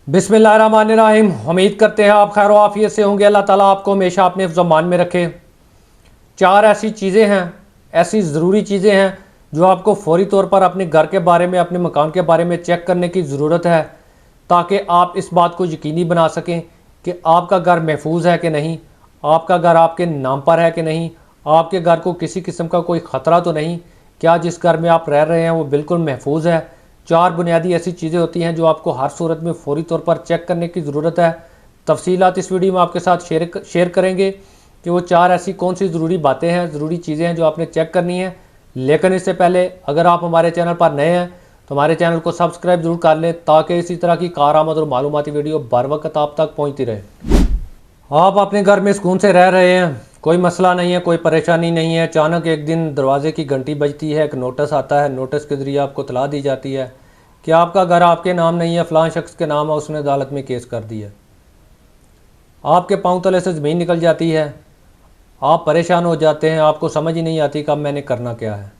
बिस्मिल्लाहिर्रहमानिर्रहीम। उम्मीद करते हैं आप खैर आफियत से होंगे। अल्लाह ताला आपको हमेशा अपने ज़मान में रखे। चार ऐसी चीज़ें हैं, ऐसी ज़रूरी चीज़ें हैं जो आपको फ़ौरी तौर पर अपने घर के बारे में, अपने मकान के बारे में चेक करने की ज़रूरत है, ताकि आप इस बात को यकीनी बना सकें कि आपका घर महफूज है कि नहीं, आपका घर आपके नाम पर है कि नहीं, आपके घर को किसी किस्म का कोई ख़तरा तो नहीं, क्या जिस घर में आप रह रहे हैं वो बिल्कुल महफूज है। चार बुनियादी ऐसी चीज़ें होती हैं जो आपको हर सूरत में फ़ौरी तौर पर चेक करने की ज़रूरत है। तफसीलात इस वीडियो में आपके साथ शेयर करेंगे कि वो चार ऐसी कौन सी ज़रूरी बातें हैं, ज़रूरी चीज़ें हैं जो आपने चेक करनी है। लेकिन इससे पहले अगर आप हमारे चैनल पर नए हैं तो हमारे चैनल को सब्सक्राइब ज़रूर कर लें, ताकि इसी तरह की कारआमद और मालूमाती वीडियो बर वक्त आप तक पहुँचती रहे। आप अपने घर में सुकून से रह रहे हैं, कोई मसला नहीं है, कोई परेशानी नहीं है। अचानक एक दिन दरवाजे की घंटी बजती है, एक नोटिस आता है, नोटिस के ज़रिए आपको इत्तला दी जाती है कि आपका घर आपके नाम नहीं है, फ़लाँ शख्स के नाम है, उसने अदालत में केस कर दिया। आपके पाँव तले से ज़मीन निकल जाती है, आप परेशान हो जाते हैं, आपको समझ ही नहीं आती कि अब मैंने करना क्या है।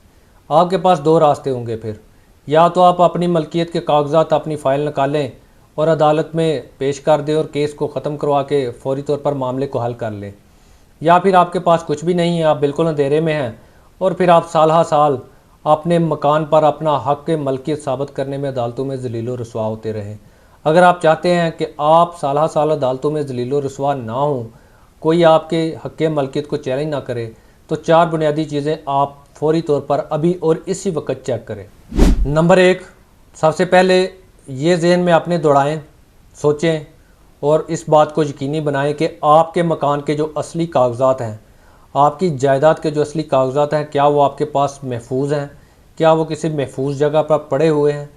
आपके पास दो रास्ते होंगे फिर, या तो आप अपनी मलकियत के कागजात, अपनी फ़ाइल निकालें और अदालत में पेश कर दें और केस को ख़त्म करवा के फ़ौरी तौर पर मामले को हल कर लें, या फिर आपके पास कुछ भी नहीं है, आप बिल्कुल अंधेरे में हैं और फिर आप साल हा साल अपने मकान पर अपना हक़ के मलकियत साबित करने में अदालतों में ज़लील व रुसवा होते रहें। अगर आप चाहते हैं कि आप साल हा साल अदालतों में ज़लील व रुसवा ना हों, कोई आपके हक़ के मलकियत को चैलेंज ना करे, तो चार बुनियादी चीज़ें आप फ़ौरी तौर पर अभी और इसी वक्त चेक करें। नंबर एक, सबसे पहले ये ज़हन में अपने दौड़ाएँ, सोचें और इस बात को यकीनी बनाएं कि आपके मकान के जो असली कागजात हैं, आपकी जायदाद के जो असली कागजात हैं, क्या वो आपके पास महफूज हैं, क्या वो किसी महफूज जगह पर पड़े हुए हैं,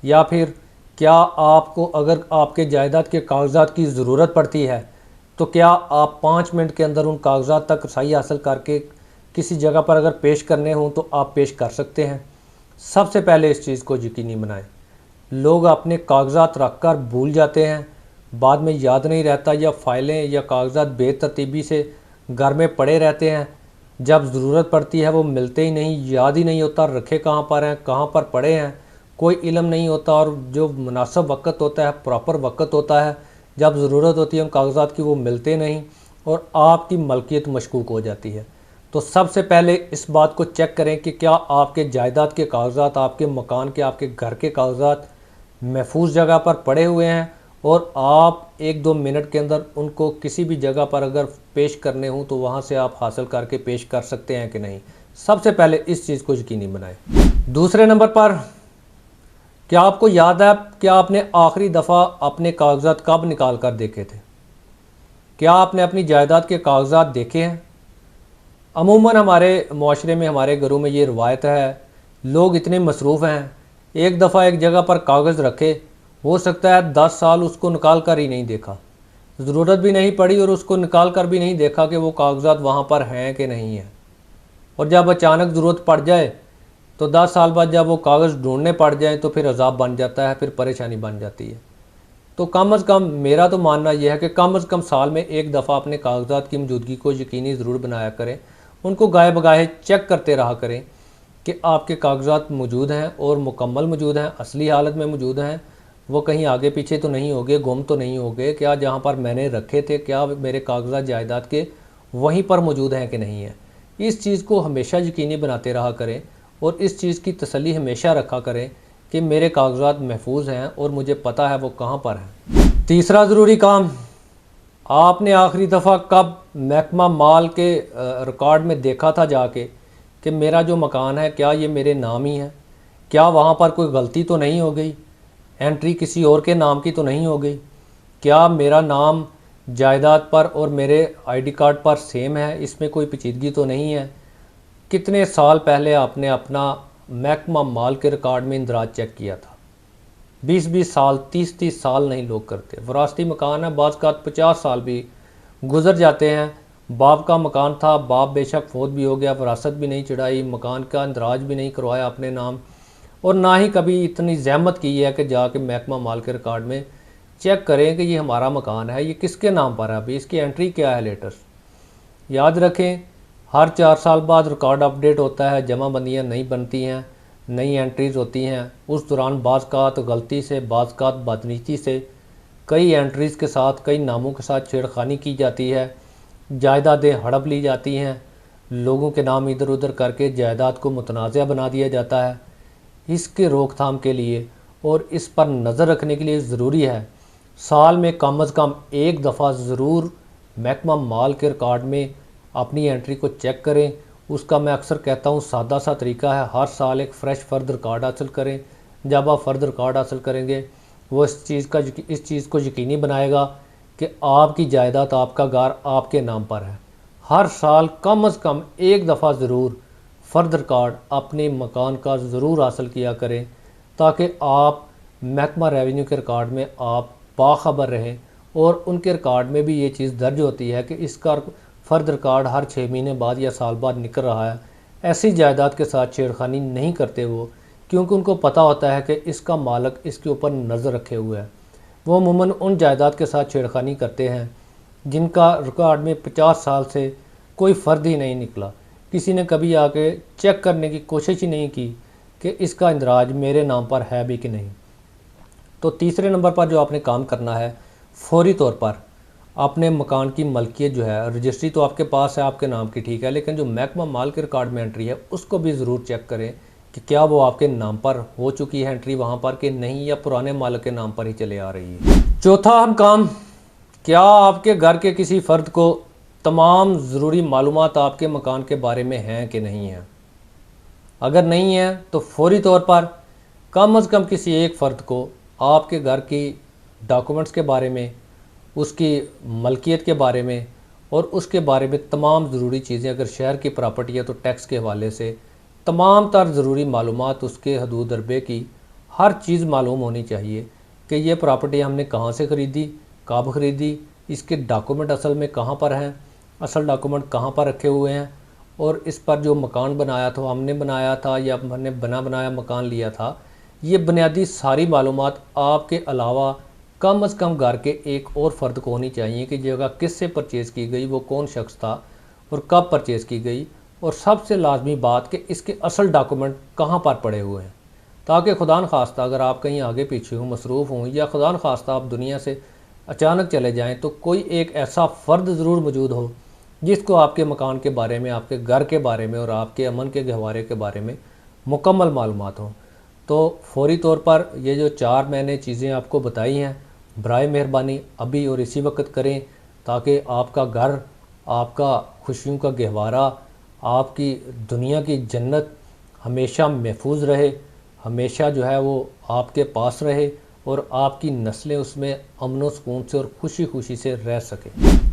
या फिर क्या आपको अगर आपके जायदाद के कागजात की ज़रूरत पड़ती है तो क्या आप 5 मिनट के अंदर उन कागजात तक रसाई हासिल करके किसी जगह पर अगर पेश करने हों तो आप पेश कर सकते हैं। सबसे पहले इस चीज़ को यकीनी बनाएं। लोग अपने कागजात रख कर भूल जाते हैं, बाद में याद नहीं रहता, या फ़ाइलें या कागजात बेतरतीबी से घर में पड़े रहते हैं, जब ज़रूरत पड़ती है वो मिलते ही नहीं, याद ही नहीं होता रखे कहाँ पर हैं, कहाँ पर पड़े हैं, कोई इल्म नहीं होता। और जो मुनासिब वक्त होता है, प्रॉपर वक्त होता है, जब ज़रूरत होती है उन कागजात की, वो मिलते नहीं और आपकी मलकियत मशकूक हो जाती है। तो सबसे पहले इस बात को चेक करें कि क्या आपके जायदाद के कागजात, आपके मकान के, आपके घर के कागजात महफूज जगह पर पड़े हुए हैं और आप 1-2 मिनट के अंदर उनको किसी भी जगह पर अगर पेश करने हों तो वहाँ से आप हासिल करके पेश कर सकते हैं कि नहीं। सबसे पहले इस चीज़ को यकीनी बनाएं। दूसरे नंबर पर, क्या आपको याद है कि आपने आखिरी दफ़ा अपने कागजात कब निकाल कर देखे थे? क्या आपने अपनी जायदाद के कागजात देखे हैं? अमूमन हमारे माशरे में, हमारे घरों में ये रवायत है, लोग इतने मसरूफ़ हैं, एक दफ़ा एक जगह पर कागज़ रखे, हो सकता है 10 साल उसको निकाल कर ही नहीं देखा, ज़रूरत भी नहीं पड़ी और उसको निकाल कर भी नहीं देखा कि वो कागजात वहाँ पर हैं कि नहीं हैं। और जब अचानक ज़रूरत पड़ जाए तो 10 साल बाद जब वो कागज़ ढूंढने पड़ जाए तो फिर अज़ाब बन जाता है, फिर परेशानी बन जाती है। तो कम अज़ कम मेरा तो मानना यह है कि कम अज़ कम साल में एक दफ़ा अपने कागजात की मौजूदगी को यकीनी ज़रूर बनाया करें, उनको गाहे बगाहे चेक करते रहा करें कि आपके कागजात मौजूद हैं और मुकम्मल मौजूद हैं, असली हालत में मौजूद हैं, वो कहीं आगे पीछे तो नहीं हो गए, गुम तो नहीं हो गए, क्या जहाँ पर मैंने रखे थे क्या मेरे कागजात जायदाद के वहीं पर मौजूद हैं कि नहीं है। इस चीज़ को हमेशा यकीनी बनाते रहा करें और इस चीज़ की तसल्ली हमेशा रखा करें कि मेरे कागजात महफूज हैं और मुझे पता है वो कहाँ पर हैं। तीसरा ज़रूरी काम, आपने आखिरी दफ़ा कब महकमा माल के रिकॉर्ड में देखा था जाके कि मेरा जो मकान है क्या ये मेरे नाम ही है, क्या वहाँ पर कोई गलती तो नहीं हो गई, एंट्री किसी और के नाम की तो नहीं हो गई, क्या मेरा नाम जायदाद पर और मेरे आईडी कार्ड पर सेम है, इसमें कोई पेचीदगी तो नहीं है। कितने साल पहले आपने अपना महकमा माल के रिकॉर्ड में इंदराज चेक किया था? 20-20 साल, 30-30 साल नहीं लोग करते। वरासती मकान है, बाज़ का 50 साल भी गुजर जाते हैं। बाप का मकान था, बाप बेशक फौत भी हो गया, वरासत भी नहीं चढ़ाई, मकान का इंदराज भी नहीं करवाया अपने नाम, और ना ही कभी इतनी जहमत की है कि जाके महकमा माल के रिकॉर्ड में चेक करें कि ये हमारा मकान है, ये किसके नाम पर है, अभी इसकी एंट्री क्या है लेटेस्ट। याद रखें, हर 4 साल बाद रिकॉर्ड अपडेट होता है, जमाबंदियाँ नई बनती हैं, नई एंट्रीज़ होती हैं। उस दौरान बाज़ गलती से, बाज़ बदनीति से कई एंट्रीज़ के साथ, कई नामों के साथ छेड़खानी की जाती है, जायदादें हड़प ली जाती हैं, लोगों के नाम इधर उधर करके जायदाद को मुतनाज़ा बना दिया जाता है। इसके रोकथाम के लिए और इस पर नज़र रखने के लिए ज़रूरी है साल में कम अज़ कम एक दफ़ा ज़रूर महकमा माल के रिकॉर्ड में अपनी एंट्री को चेक करें। उसका मैं अक्सर कहता हूँ सादा सा तरीका है, हर साल एक फ़्रेश फ़र्द रिकॉर्ड हासिल करें। जब आप फ़र्द रिकॉर्ड हासिल करेंगे वो इस चीज़ को यकीनी बनाएगा कि आपकी जायदाद, आपका घर आपके नाम पर है। हर साल कम अज़ कम एक दफ़ा ज़रूर फ़र्द रिकॉर्ड अपने मकान का ज़रूर हासिल किया करें, ताकि आप महकमा रेवेन्यू के रिकॉर्ड में आप बाखबर रहें और उनके रिकॉर्ड में भी ये चीज़ दर्ज होती है कि इसका फ़र्द रिकॉर्ड हर 6 महीने बाद या साल बाद निकल रहा है। ऐसी जायदाद के साथ छेड़खानी नहीं करते वो, क्योंकि उनको पता होता है कि इसका मालिक इसके ऊपर नज़र रखे हुए है। वो अमूमन उन जायदाद के साथ छेड़खानी करते हैं जिनका रिकॉर्ड में 50 साल से कोई फ़र्द ही नहीं निकला। किसी ने कभी आके चेक करने की कोशिश ही नहीं की कि इसका इंदराज मेरे नाम पर है भी कि नहीं। तो तीसरे नंबर पर जो आपने काम करना है, फौरी तौर पर अपने मकान की मलकियत जो है, रजिस्ट्री तो आपके पास है आपके नाम की, ठीक है, लेकिन जो महकमा माल के रिकॉर्ड में एंट्री है उसको भी ज़रूर चेक करें कि क्या वो आपके नाम पर हो चुकी है एंट्री वहाँ पर कि नहीं, या पुराने मालिक के नाम पर ही चले आ रही है। चौथा अहम काम, क्या आपके घर के किसी फ़र्द को तमाम ज़रूरी मालूमात आपके मकान के बारे में हैं कि नहीं है। अगर नहीं है तो फौरी तौर पर कम से कम किसी एक फ़र्द को आपके घर की डॉक्यूमेंट्स के बारे में, उसकी मलकियत के बारे में और उसके बारे में तमाम ज़रूरी चीज़ें, अगर शहर की प्रॉपर्टी है तो टैक्स के हवाले से तमाम तर ज़रूरी मालूमात, उसके हदूद अरबे की हर चीज़ मालूम होनी चाहिए कि ये प्रॉपर्टी हमने कहाँ से ख़रीदी, कब ख़रीदी, इसके डॉक्यूमेंट असल में कहाँ पर हैं, असल डॉक्यूमेंट कहाँ पर रखे हुए हैं, और इस पर जो मकान बनाया था हमने बनाया था या हमने बना बनाया मकान लिया था। ये बुनियादी सारी मालूमात आपके अलावा कम अज़ कम घर के एक और फ़र्द को होनी चाहिए कि जगह किससे परचेज़ की गई, वो कौन शख्स था और कब परचेज़ की गई, और सबसे लाजमी बात कि इसके असल डॉक्यूमेंट कहाँ पर पड़े हुए हैं, ताकि खुदा न खास्ता अगर आप कहीं आगे पीछे हों, मसरूफ़ हों, या खुदा न खास्ता आप दुनिया से अचानक चले जाएं, तो कोई एक ऐसा फ़र्द ज़रूर मौजूद हो जिसको आपके मकान के बारे में, आपके घर के बारे में और आपके अमन के गहवारे के बारे में मुकम्मल मालूमात हों। तो फौरी तौर पर ये जो 4 मैंने चीज़ें आपको बताई हैं, बराए मेहरबानी अभी और इसी वक्त करें, ताकि आपका घर, आपका खुशियों का गहवारा, आपकी दुनिया की जन्नत हमेशा महफूज रहे, हमेशा जो है वो आपके पास रहे और आपकी नस्लें उसमें अमन व सुकून से और खुशी खुशी से रह सकें।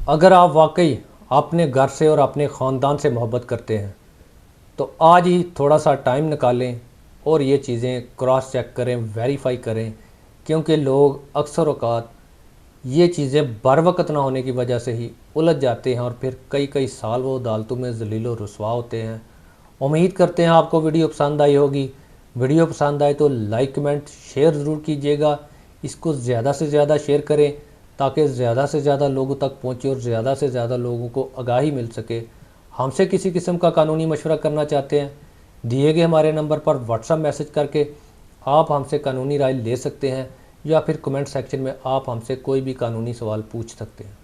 अगर आप वाकई अपने घर से और अपने ख़ानदान से मोहब्बत करते हैं तो आज ही थोड़ा सा टाइम निकालें और ये चीज़ें क्रॉस चेक करें, वेरीफाई करें, क्योंकि लोग अक्सर औक़ात ये चीज़ें बर वक़्त ना होने की वजह से ही उलझ जाते हैं और फिर कई कई साल वो अदालतों में ज़लील व रुसवा होते हैं। उम्मीद करते हैं आपको वीडियो पसंद आई होगी। वीडियो पसंद आए तो लाइक, कमेंट, शेयर ज़रूर कीजिएगा। इसको ज़्यादा से ज़्यादा शेयर करें ताकि ज़्यादा से ज़्यादा लोगों तक पहुँचे और ज़्यादा से ज़्यादा लोगों को आगाही मिल सके। हमसे किसी किस्म का कानूनी मशवरा करना चाहते हैं, दिए गए हमारे नंबर पर व्हाट्सएप मैसेज करके आप हमसे कानूनी राय ले सकते हैं, या फिर कमेंट सेक्शन में आप हमसे कोई भी कानूनी सवाल पूछ सकते हैं।